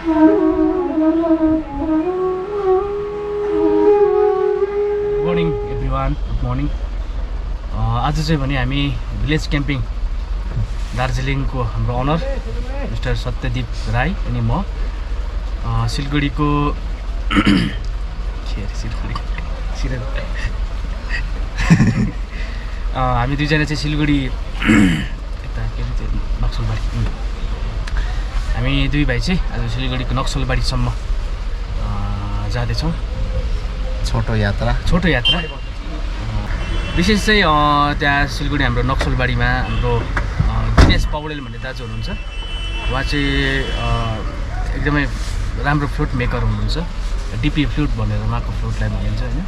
Morning everyone, good morning. आज चाहिँ भने हामी भिलेज क्याम्पिङ दार्जिलिङको हाम्रो अनर मिस्टर सत्यदीप राई अनि म सिलगढीको हामी दुईजना चाहिँ सिलगढी यता के अरे नक्सलबाडी हामी दुई भाइ चाहिँ आज सिलगढीको नक्सलबाडीसम्म जाँदैछौँ। छोटो यात्रा विशेष चाहिँ त्यहाँ सिलगढी हाम्रो नक्सलबाडीमा हाम्रो दिनेश पौडेल भन्ने दाजु हुनुहुन्छ। उहाँ चाहिँ एकदमै राम्रो फ्लुट मेकर हुनुहुन्छ। डिपी फ्लुट भनेर उहाँको फ्लुटलाई भनिन्छ होइन।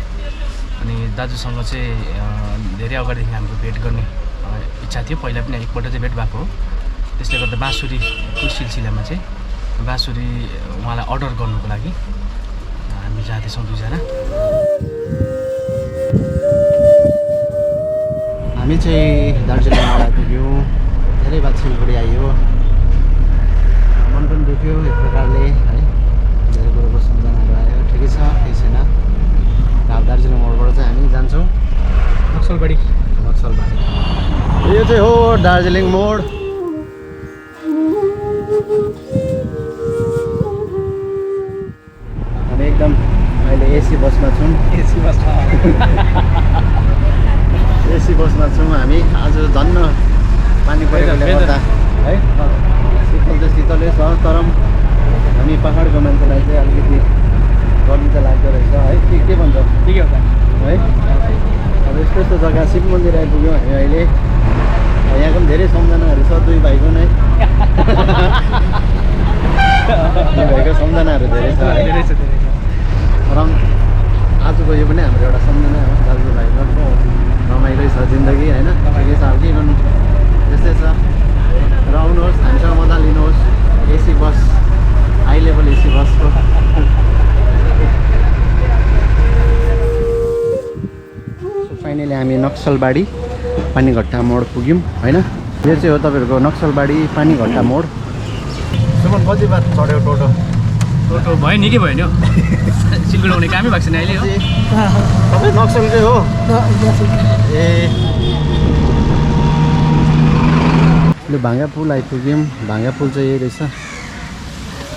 अनि दाजुसँग चाहिँ धेरै अगाडिदेखि हाम्रो भेट गर्ने इच्छा थियो। पहिला पनि एकपल्ट चाहिँ भेट भएको हो। त्यसले गर्दा बाँसुरीको सिलसिलामा चाहिँ बाँसुरी उहाँलाई अर्डर गर्नुको लागि हामी जाँदैछौँ दुईजना। हामी चाहिँ दार्जिलिङमा आइपुग्यौँ। धेरै बाद सिलगढी आइयो। मन पनि दुख्यो एक प्रकारले है। धेरै कुरोको सम्झनाहरू आयो। ठिकै छ, केही छैन। अब दार्जिलिङ मोडबाट चाहिँ हामी जान्छौँ नक्सलबाडी। यो चाहिँ हो दार्जिलिङ मोड। हामी एकदम अहिले एसी बसमा छौँ। एसी बसमा छौँ हामी। आज धन्न पानी परेकोले गर्दा है शीतल चाहिँ शीतलै छ। तर हामी पहाडको मान्छेलाई चाहिँ अलिकति गर्मी त लाग्दो रहेछ है। के भन्छ ठिकै हो त है। अब यस्तो यस्तो जग्गा शिव मन्दिर आइपुग्यौँ हामी अहिले। यहाँको पनि धेरै सम्झनाहरू छ दुई भाइको नै। दुई भाइको सम्झनाहरू धेरै छ है। र आजको यो पनि हाम्रो एउटा सम्झना हो दाजुभाइको। रमाइलो छ जिन्दगी होइन। ठिकै छ, अब के गर्नु, त्यस्तै छ। र आउनुहोस्, हामीसँग मजा लिनुहोस्। AC bus, high level AC बसको। फाइनली हामी नक्सलबाडी पानीघट्टा मोड पुग्यौँ होइन। यो चाहिँ हो तपाईँहरूको नक्सलबाडी पानीघट्टा मोड। सुमन कति बार चढ्यो टोटो भयो निकै भयो नि हौ। सिलगढी आउने कामै भएको छैन अहिले हो। तपाईँ नक्सलकै हो? ए यो भाङ्गा पुल आइपुग्यौँ। भाङ्गा पुल चाहिँ यही रहेछ।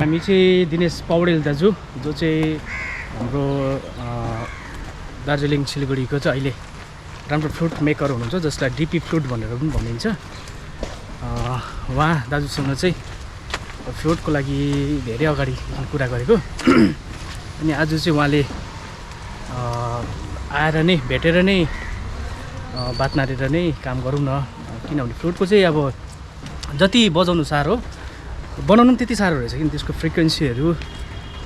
हामी चाहिँ दिनेश पौडेल दाजु जो चाहिँ हाम्रो दार्जिलिङ सिलगढीको चाहिँ अहिले राम्रो फ्लुट मेकर हुनुहुन्छ, जसलाई डिपी फ्लुट भनेर पनि भनिन्छ। उहाँ दाजुसँग चाहिँ फ्लुटको लागि धेरै अगाडि कुरा गरेको। अनि आज चाहिँ उहाँले आएर नै भेटेर नै बात मारेर नै काम गरौँ न। किनभने फ्लुटको चाहिँ अब जति बजाउनु साह्रो बनाउनु पनि त्यति साह्रो रहेछ। किन त्यसको फ्रिक्वेन्सीहरू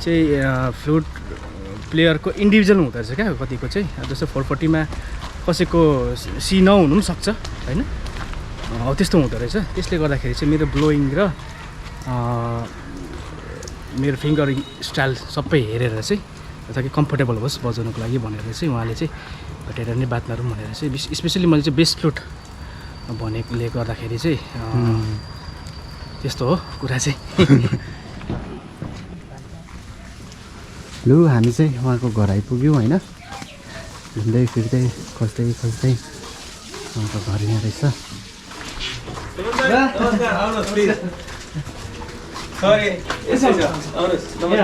चाहिँ फ्लुट प्लेयरको इन्डिभिजुअल हुँदो रहेछ क्या। कतिको चाहिँ जस्तो 440मा कसैको सी नहुनु पनि सक्छ होइन। हो त्यस्तो हुँदो रहेछ। त्यसले गर्दाखेरि चाहिँ मेरो ब्लोइङ र मेरो फिङ्गरिङ स्टाइल सबै हेरेर चाहिँ ताकि कम्फोर्टेबल होस् बजाउनुको लागि भनेर चाहिँ उहाँले चाहिँ भेटेर नै बात मारौँ भनेर चाहिँ स्पेसली मैले चाहिँ बेस फ्लुट भनेकोले गर्दाखेरि चाहिँ त्यस्तो हो कुरा चाहिँ। लु हामी चाहिँ उहाँको घर आइपुग्यौँ होइन। हिँड्दै फिर्दै खोज्दै उहाँको घर यहाँ रहेछ।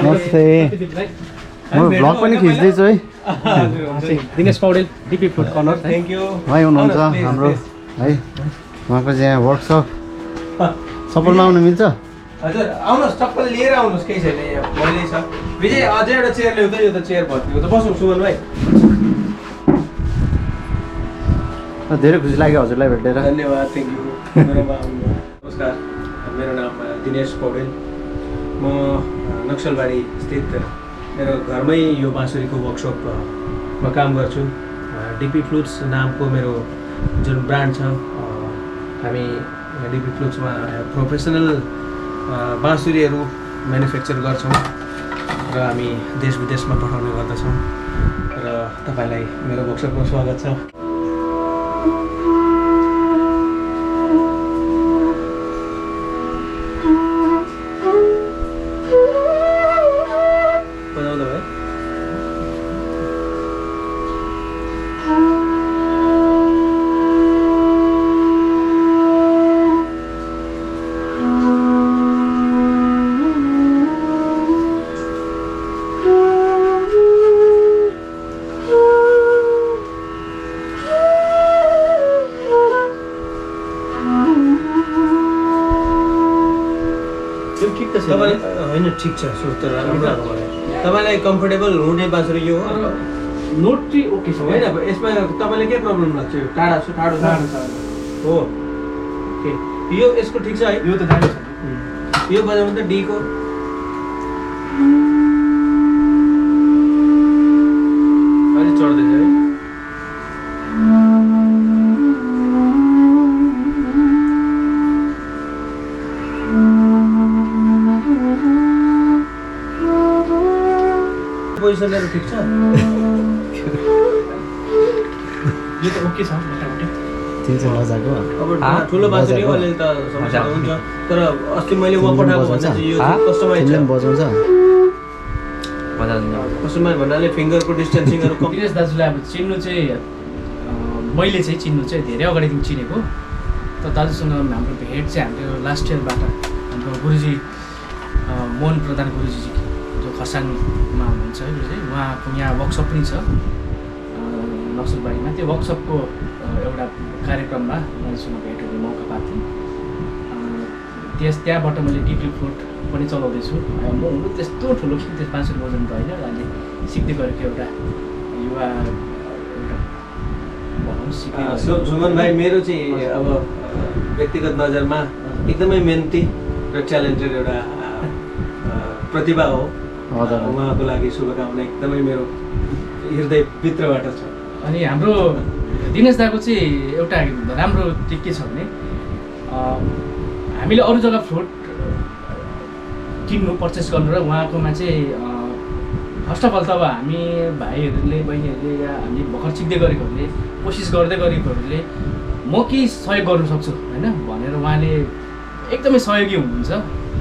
नमस्ते। म भ्लग पनि खिच्दैछु है। Dinesh Paudel DP flute corner. Thank you. उहाँ हुनुहुन्छ हाम्रो है। उहाँको चाहिँ यहाँ वर्कसप सफलमा आउनु मिल्छ? हजुर आउनुहोस्, चप्पल लिएर आउनुहोस्, केही छैन। यहाँ मैले छ विजय। अझै एउटा चेयर ल्याउ त। यो त चेयर भत्किएको त। बस्नु सुमन भाइ। धेरै खुसी लाग्यो हजुरलाई भेटेर। धन्यवाद, थ्याङ्क यू। नमस्कार, मेरो नाम दिनेश पौडेल। म नक्सलबाडी स्थित मेरो घरमै यो बाँसुरीको वर्कसपमा काम गर्छु। डिपी फ्लुट्स नामको मेरो जुन ब्रान्ड छ, हामी डिपी फ्लुट्समा प्रोफेसनल बाँसुरीहरू म्यानुफ्याक्चर गर्छौँ र हामी देश विदेशमा पठाउने गर्दछौँ। र तपाईँलाई मेरो वर्कसपमा स्वागत छ। होइन ठिक छ सुर त राम्रो लाग्यो मलाई तपाईँलाई कम्फर्टेबल हुने बाँसुरी यो हो नोट चाहिँ ओके छ होइन अब यसमा तपाईँलाई के प्रब्लम लाग्छ यो टाढा छ टाढो छ हो ओके यो यसको ठिक छ है यो त दामी छ यो बजाउनु त डीको अहिले चढ्दैछ है पोजिसनहरू ठिक छ यो त ओके छ मोटामोटी तिन चाहिँ मजाको अब ठुलो बाँसुरी हो अलिअलि त समस्या हुन्छ तर अस्ति मैले उहाँ पठाएको भन्दा चाहिँ यो कस्टमाइज छ बजाउँछ कस्टमाइज भन्नाले फिङ्गरको डिस्टेन्सिङहरू कम दिनेश दाजुलाई अब चिन्नु चाहिँ मैले चाहिँ चिन्नु चाहिँ धेरै अगाडिदेखि चिनेको तर दाजुसँग हाम्रो भेट चाहिँ हाम्रो लास्ट इयरबाट हाम्रो गुरुजी मोहन प्रधान गुरुजी जो खरसाङमा हुनुहुन्छ है गुरुजी उहाँको यहाँ वर्कसप पनि छ नक्सलबारीमा त्यो वर्कसपको एउटा कार्यक्रममा उहाँसँग भेट हुने मौका पाएको थिएँ त्यहाँबाट मैले डिपी फ्लुट पनि चलाउँदैछु म हुनु त्यस्तो ठुलो कि त्यस बाँसुरी बजाउनु त होइन अहिले सिक्दै गरेको एउटा युवा एउटा भनौँ सिक्ने सुमन भाइ मेरो चाहिँ अब व्यक्तिगत नजरमा एकदमै मेहनती र ट्यालेन्टेड एउटा प्रतिभा हो उहाँको लागि शुभकामना एकदमै मेरो हृदयभित्रबाट छ अनि हाम्रो दिनेश दाको चाहिँ एउटा राम्रो चाहिँ के छ भने हामीले अरू जग्गा फ्लुट किन्नु पर्चेस गर्नु र उहाँकोमा चाहिँ फर्स्ट अफ अल त अब हामी भाइहरूले बहिनीहरूले या हामी भर्खर सिक्दै गरेकोहरूले कोसिस गर्दै गरेकोहरूले म केही सहयोग गर्न सक्छु होइन भनेर उहाँले एकदमै सहयोगी हुनुहुन्छ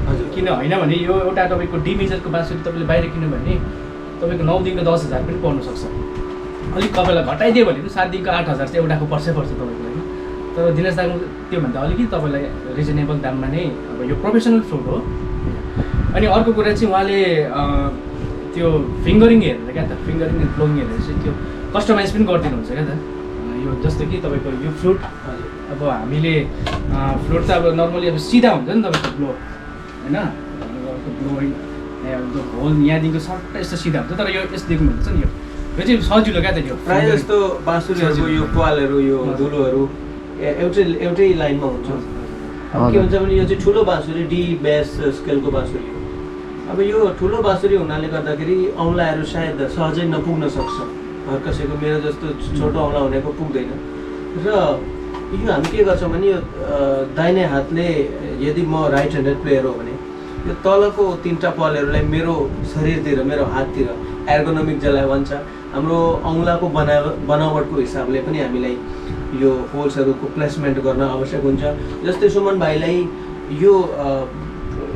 हजुर किन होइन भने यो एउटा तपाईँको डी मेजरको बाँसुरी तपाईँले बाहिर किन्यो भने तपाईँको 9 दिनको 10,000 पनि पर्न सक्छ अलिक तपाईँलाई घटाइदियो भने पनि 7 दिनको 8,000 चाहिँ एउटाको पर्छ तपाईँको होइन तर दिनेश दाको त्योभन्दा अलिकति तपाईँलाई रिजनेबल दाममा नै अब यो प्रोफेसनल फ्लुट हो अनि अर्को कुरा चाहिँ उहाँले त्यो फिङ्गरिङ हेरेर क्या त फिङ्गरिङ एन्ड ब्लोइङ हेरेर चाहिँ त्यो कस्टमाइज पनि गरिदिनुहुन्छ क्या त यो जस्तो कि तपाईँको यो फ्लुट अब हामीले फ्लुट त अब नर्मली अब सिधा हुन्छ नि तपाईँको ब्लो होइन ब्लोइङ होल यहाँदेखिको सट्ट यस्तो सिधा हुन्छ तर यो यस्तोदेखि हुन्छ नि यो चाहिँ सजिलो क्या त यो प्रायः जस्तो बाँसुरीहरूको यो पालहरू यो धुलोहरू एउटै लाइनमा हुन्छ के हुन्छ भने यो चाहिँ ठुलो बाँसुरी डी बेस स्केलको बाँसुरी हो अब यो ठुलो बाँसुरी हुनाले गर्दाखेरि औँलाहरू सायद सहजै नपुग्न सक्छ हर कसैको मेरो जस्तो छोटो औँला हुनेको पुग्दैन र यो हामी के गर्छौँ भने यो दाहिने हातले यदि म राइट ह्यान्डेड प्लेयर हो भने यो तलको 3टा पालहरूलाई मेरो शरीरतिर मेरो हाततिर एर्गोनोमिक जसलाई भन्छ हाम्रो औँलाको बनावटको हिसाबले पनि हामीलाई यो होल्सहरूको प्लेसमेन्ट गर्न आवश्यक हुन्छ जस्तै सुमन भाइलाई यो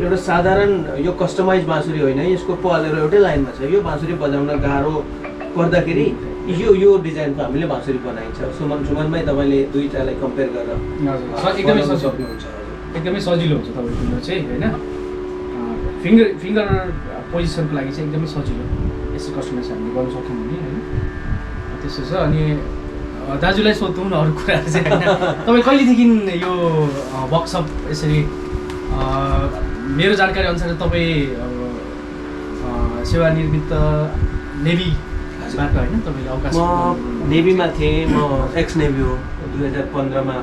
एउटा साधारण यो कस्टमाइज बाँसुरी होइन यसको पालहरू एउटै लाइनमा छ यो बाँसुरी बजाउन गाह्रो पर्दाखेरि यो डिजाइनको हामीले बाँसुरी बनाइन्छ सुमन भाइ तपाईँले दुईटालाई कम्पेयर गरेर एकदमै सजिलो हुन्छ तपाईँको यो चाहिँ होइन फिङ्गर पोजिसनको लागि चाहिँ एकदमै सजिलो यसो कस्टमाइज हामीले गर्न सक्यौँ भने होइन त्यस्तो छ अनि दाजुलाई सोध्नु न अरू कुराहरू चाहिँ होइन तपाईँ कहिलेदेखि यो वर्कसप यसरी मेरो जानकारी अनुसार तपाईँ सेवानिवृत्त नेभीबाट होइन तपाईँले अवकाश म नेभीमा थिएँ म एक्स नेभी हो 2015मा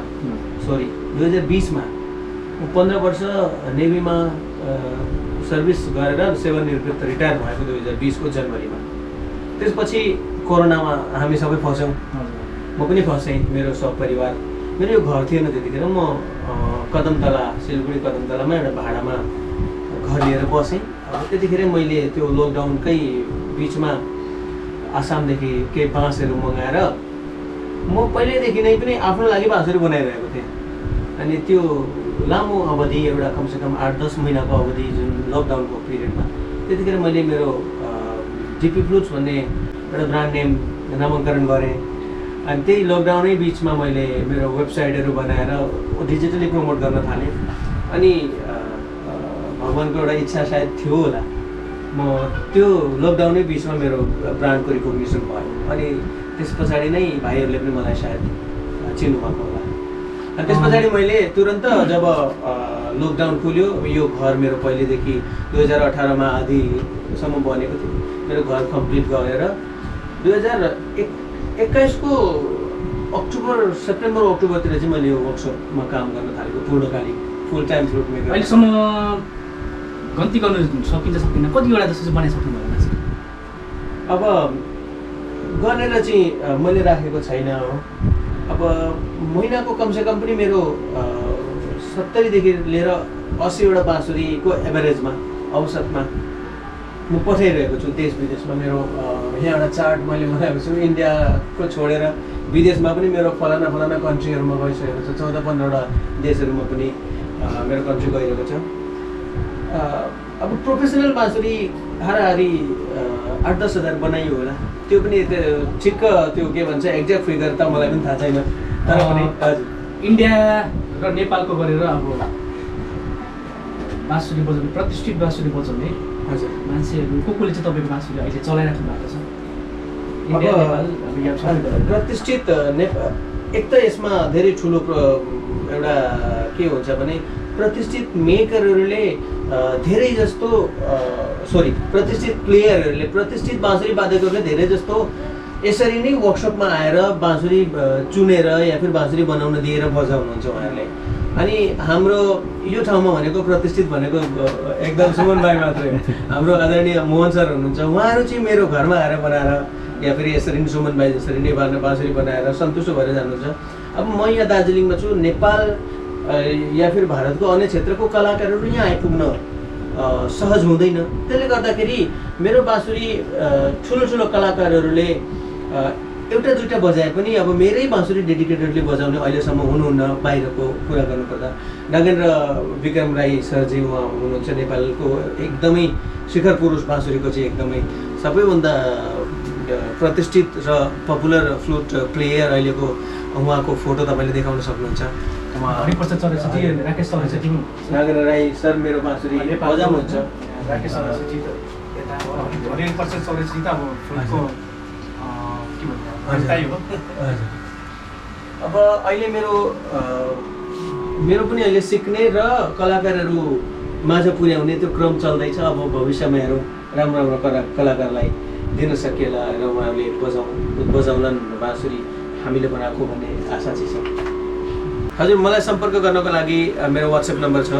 सरी 2020मा म 15 वर्ष नेभीमा सर्भिस गरेर सेवानिवृत्त रिटायर भएको 2020को जनवरीमा त्यसपछि कोरोनामा हामी सबै फस्यौँ म पनि फसेँ मेरो सपरिवार मेरो यो घर थिएन त्यतिखेर म कदमतला सिलगढी कदमतलामा एउटा भाडामा घर लिएर बसेँ त्यतिखेर मैले त्यो लकडाउनकै बिचमा आसामदेखि केही बाँसहरू मगाएर म पहिल्यैदेखि नै पनि आफ्नो लागि बाँसुरी बनाइरहेको थिएँ अनि त्यो लामो अवधि एउटा कमसेकम 8-10 महिनाको अवधि जुन लकडाउनको पिरियडमा त्यतिखेर मैले मेरो डिपी फ्लुट्स भन्ने एउटा ब्रान्ड नेम नामाङ्करण गरेँ अनि त्यही लकडाउनै बिचमा मैले मेरो वेबसाइटहरू बनाएर डिजिटली प्रमोट गर्न थालेँ अनि भगवान्को एउटा इच्छा सायद थियो होला म त्यो लकडाउनै बिचमा मेरो ब्रान्डको रिकग्निसन भयो अनि त्यस पछाडि नै भाइहरूले पनि मलाई सायद चिन्नुभएको होला त्यस पछाडि मैले तुरन्त जब लकडाउन खुल्यो, यो घर मेरो पहिलेदेखि 2018 आधीसम्म बनेको थियो, मेरो घर कम्प्लिट गरेर 2021 को सेप्टेम्बर अक्टोबरतिर चाहिँ मैले यो वर्कसपमा काम गर्न थालेको, पूर्णकालिक फुल टाइम फ्लुट मेकर। अहिलेसम्म गन्ती गर्नु सकिन्छ सक्दैन, कतिवटा जस्तो चाहिँ बनाइसक्नु भएको छ? अब गरेर चाहिँ मैले राखेको छैन हो। अब महिनाको कमसेकम पनि मेरो 70 देखि लिएर 80वटा बाँसुरीको एभरेजमा औसतमा म पठाइरहेको छु देश विदेशमा। मेरो यहाँ एउटा चार्ट मैले बनाएको छु, इन्डियाको छोडेर विदेशमा पनि मेरो फलाना कन्ट्रीहरूमा गइसकेको छ, 14-15वटा देशहरूमा पनि मेरो कन्ट्री गइरहेको छ। अब प्रोफेसनल बाँसुरी हाराहारी 8-10 हजार बनाइयो होला, त्यो पनि ठिक्क त्यो के भन्छ एक्ज्याक्ट फिगर त मलाई पनि थाहा छैन, तर पनि हजुर इन्डिया र नेपालको गरेर अब बाँसुरी बजाउने प्रतिष्ठित बाँसुरी बजाउने हजुर मान्छेहरू कसले चाहिँ तपाईँको बाँसुरी अहिले चलाइराख्नु भएको छ? प्रतिष्ठित एक त यसमा धेरै ठुलो एउटा के हुन्छ भने प्रतिष्ठित मेकरहरूले धेरै जस्तो प्रतिष्ठित प्लेयरहरूले, प्रतिष्ठित बाँसुरी वादकहरूले धेरै जस्तो यसरी नै वर्कसपमा आएर बाँसुरी चुनेर या फिर बाँसुरी बनाउन दिएर बजाउनुहुन्छ उहाँहरूले। अनि हाम्रो यो ठाउँमा भनेको प्रतिष्ठित भनेको एकदम सुमन भाइ मात्रै हो। हाम्रो आदरणीय मोहन सर हुनुहुन्छ, उहाँहरू चाहिँ मेरो घरमा आएर बनाएर या फेरि यसरी नै सुमन भाइ जसरी नै बाँसुरी बनाएर सन्तुष्ट भएर जानुहुन्छ। अब म यहाँ दार्जिलिङमा छु, नेपाल या फिर भारतको अन्य क्षेत्रको कलाकारहरू यहाँ आइपुग्न सहज हुँदैन। त्यसले गर्दाखेरि मेरो बाँसुरी ठुलो कलाकारहरूले एउटा दुईटा बजाए पनि अब मेरै बाँसुरी डेडिकेटेडली बजाउने अहिलेसम्म हुनुहुन्न। बाहिरको कुरा गर्नुपर्दा नागेन्द्र विक्रम राई सरजी उहाँ हुनुहुन्छ, नेपालको एकदमै शिखर पुरुष बाँसुरीको चाहिँ एकदमै सबैभन्दा प्रतिष्ठित र पपुलर फ्लुट प्लेयर अहिलेको। उहाँको फोटो तपाईँले देखाउन सक्नुहुन्छ। नागेन्द्र राई सर मेरो बाँसुरी बजाउनुहुन्छ। अब अहिले मेरो पनि अहिले सिक्ने र कलाकारहरू माझ पुर्याउने त्यो क्रम चल्दैछ। अब भविष्यमा हेरौँ राम्रो कलाकारलाई दिन सकिएला र उहाँहरूले बजाउलान् बाँसुरी हामीले बनाएको भन्ने आशा चाहिँ छ। हजुर, मलाई सम्पर्क गर्नको लागि मेरो वाट्सएप नम्बर छ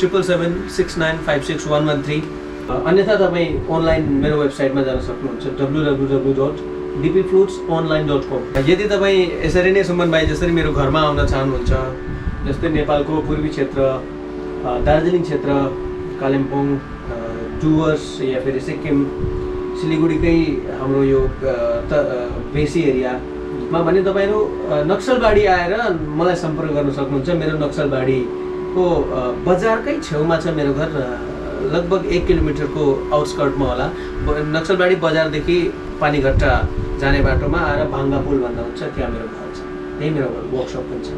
7776956113। अन्यथा तपाईँ अनलाइन मेरो वेबसाइटमा जान सक्नुहुन्छ www.dpflutesonline.com। यदि तपाईँ यसरी नै सुमन भाइ जसरी मेरो घरमा आउन चाहनुहुन्छ, जस्तै नेपालको पूर्वी क्षेत्र, दार्जिलिङ क्षेत्र, कालिम्पोङ, डुवर्स या फेरि सिक्किम, सिलिगुडीकै हाम्रो यो बेसी एरियामा भने तपाईँहरू नक्सलबाडी आएर मलाई सम्पर्क गर्न सक्नुहुन्छ। मेरो नक्सलबाडीको बजारकै छेउमा छ मेरो घर, लगभग 1 किलोमिटरको आउटस्कर्टमा होला। नक्सलबाडी बजारदेखि पानीघट्टा जाने बाटोमा आएर भाङ्गा पुल भन्दा हुन्छ, त्यहाँ मेरो घर छ, त्यही मेरो वर्कसप पनि छ।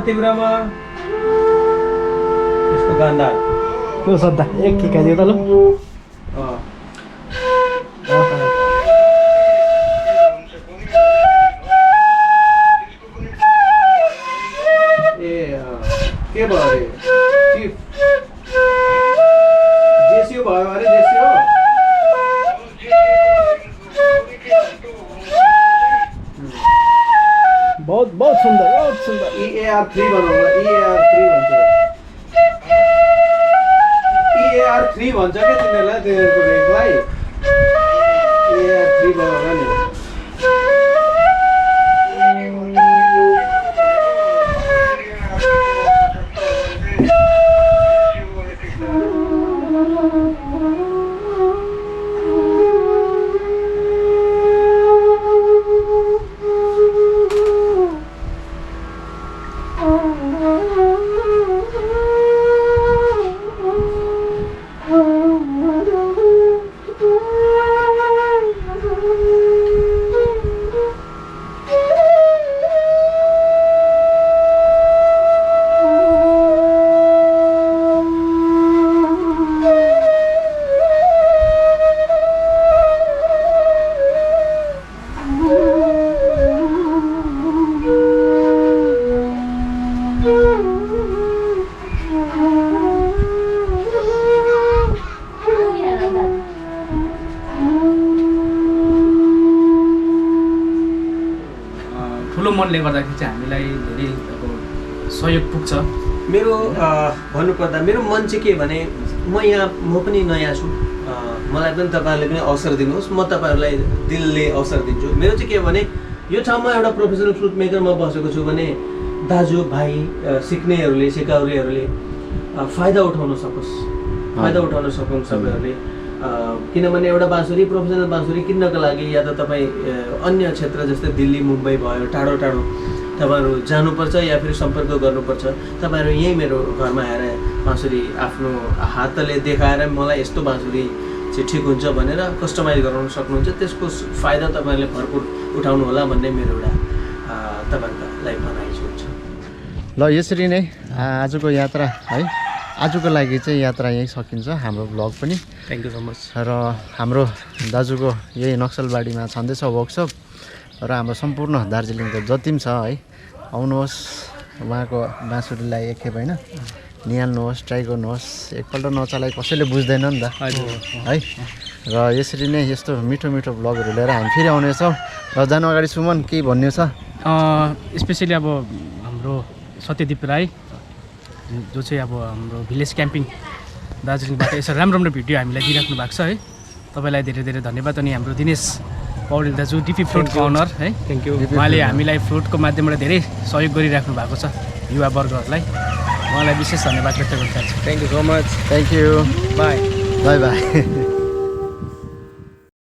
तिम्रोमा यसको गान्दा त्यो सद्दा एक ठिकाइदियो त ल। के भयो अरे चिफ जेसियो भयो अरे जेसियो बहुत सुन्दर EAR3 बनाउनु। EAR3 भन्छ क्या तिनीहरूलाई, तिनीहरूको रेटलाई EAR3 बनाउनु नि। सुमनले गर्दाखेरि चाहिँ हामीलाई धेरै अब सहयोग पुग्छ। मेरो भन्नुपर्दा मेरो मन चाहिँ के भने म पनि नयाँ छु, मलाई पनि तपाईँहरूले पनि अवसर दिनुहोस्, म तपाईँहरूलाई दिलले अवसर दिन्छु। मेरो चाहिँ के भने यो ठाउँमा एउटा प्रोफेसनल फ्लुट मेकरमा बसेको छु भने दाजुभाइ सिक्नेहरूले सिकाउनेहरूले फाइदा उठाउन सकोस्, फाइदा उठाउन सकुन् सबैहरूले। किनभने एउटा बाँसुरी प्रोफेसनल बाँसुरी किन्नको लागि या त तपाईँ अन्य क्षेत्र जस्तै दिल्ली मुम्बई भयो टाढो टाढो तपाईँहरू जानुपर्छ या फेरि सम्पर्क गर्नुपर्छ। तपाईँहरू यहीँ मेरो घरमा आएर बाँसुरी आफ्नो हातले देखाएर मलाई यस्तो बाँसुरी चाहिँ ठिक हुन्छ भनेर कस्टमाइज गराउन सक्नुहुन्छ। त्यसको फाइदा तपाईँहरूले भरपुर उठाउनु होला भन्ने मेरो एउटा तपाईँहरूलाई भनाइ हुन्छ। ल यसरी नै आजको यात्रा है, आजको लागि चाहिँ यात्रा यहीँ सकिन्छ हाम्रो ब्लग पनि। Thank you so much. र हाम्रो दाजुको यही नक्सलबारीमा छँदैछ वर्कसप र हाम्रो सम्पूर्ण दार्जिलिङको जति पनि छ है, आउनुहोस् उहाँको बाँसुरीलाई एकखेप होइन निहाल्नुहोस्, ट्राई गर्नुहोस्। एकपल्ट नचलाइ कसैले बुझ्दैन नि त है। र यसरी नै यस्तो मिठो मिठो ब्लगहरू लिएर हामी फेरि आउनेछौँ। र जानु अगाडि सुमन केही भन्ने छ? स्पेसली अब हाम्रो सत्यदीप राई जो चाहिँ अब हाम्रो भिलेज क्याम्पिङ दार्जिलिङबाट यसरी राम्रो राम्रो भिडियो हामीलाई दिइराख्नु भएको छ है, तपाईँलाई धेरै धेरै धन्यवाद। अनि हाम्रो दिनेश पौडेल दाजु डिपी फ्लुटको अनर है, थ्याङ्क यू। उहाँले हामीलाई फ्लुटको माध्यमबाट धेरै सहयोग गरिराख्नु भएको छ युवावर्गहरूलाई, उहाँलाई विशेष धन्यवाद व्यक्त गर्न चाहन्छु। Thank you so much. Thank you, by by by.